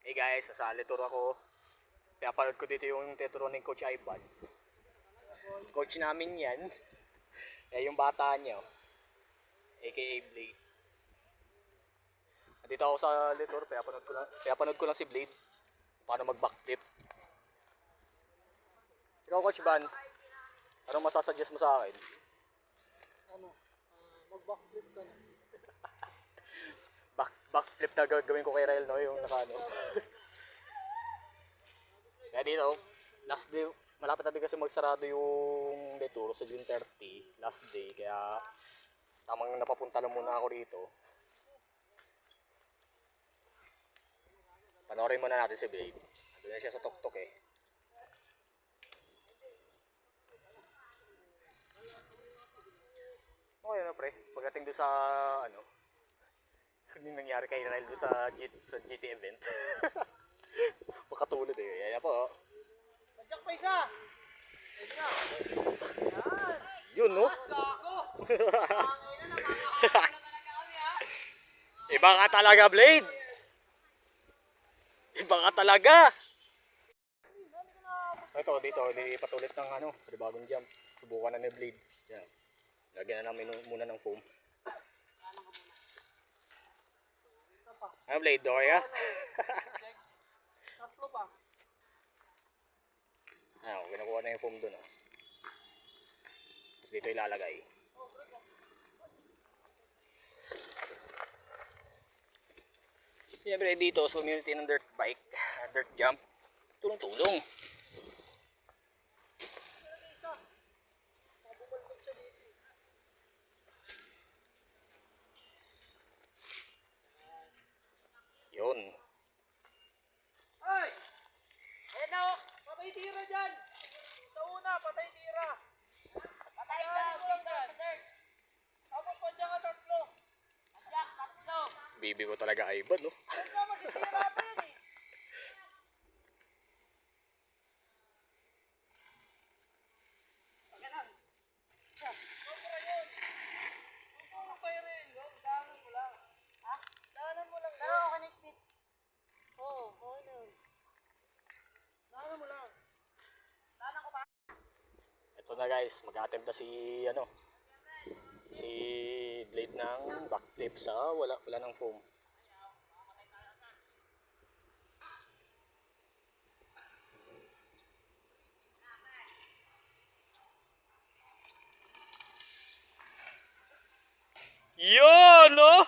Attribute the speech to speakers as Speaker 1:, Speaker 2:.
Speaker 1: Hey guys, nasa Alitor ako. Pinapanood ko dito yung tetro ni Coach Ivan. Coach namin yan. Yung bata niya, aka Blade. Nandito ako sa Alitor, pinapanood ko lang si Blade. Paano mag-backflip. Ikaw, Coach Van, anong masasuggest mo sa akin?
Speaker 2: Mag-backflip ka na.
Speaker 1: Backflip na gagawin ko kay Rael, no? Yung nakano. Kaya dito, last day, malapit natin kasi magsarado yung Leturo sa June 30, last day. Kaya tamang napapunta lang muna ako rito. Panoorin muna natin si Babe. Nandun na siya sa tuktok eh. Okay na pre, pagdating doon sa ano, yung nangyari kay Rael doon sa GT event. Makatulad eh. Yan po.
Speaker 2: Nandiyak pa isa! Ayun na! Yan!
Speaker 1: Yun no?
Speaker 2: Mas gago! Pangina na, makakakala na talaga kami ha!
Speaker 1: Iba ka talaga, Blade! Iba ka talaga! Ito, dito, nilipat ulit ng ano, bagong jump. Subukan na ni Blade. Yan. Lagyan na namin muna ng foam. Ano, Blade? Okay ka?
Speaker 2: Tatlo pa.
Speaker 1: Kinukuha na yung foam dun. Tapos dito ilalagay. Siyempre dito sa community ng dirt bike, dirt jump, tulong-tulong. Yun.
Speaker 2: Ay! Ayan na oh! Patay tira dyan! Sa una, patay tira! Patay dyan! Tapos pa dyan ka tatlo! Dyan, tatlo!
Speaker 1: Bibi ko talaga Ivan, no?
Speaker 2: Dyan ka, masisira pa yan eh! Pagkanan! Sobra yun! Sobra pa rin! Daanan mo lang! Ha? Daanan mo lang! Daanan ako na speed! Oo, oo na. Daanan mo lang! Daanan ko pa!
Speaker 1: Ito na guys, mag-attempt na si ano, si Blade ng backflip sa wala ng foam. Yun, no?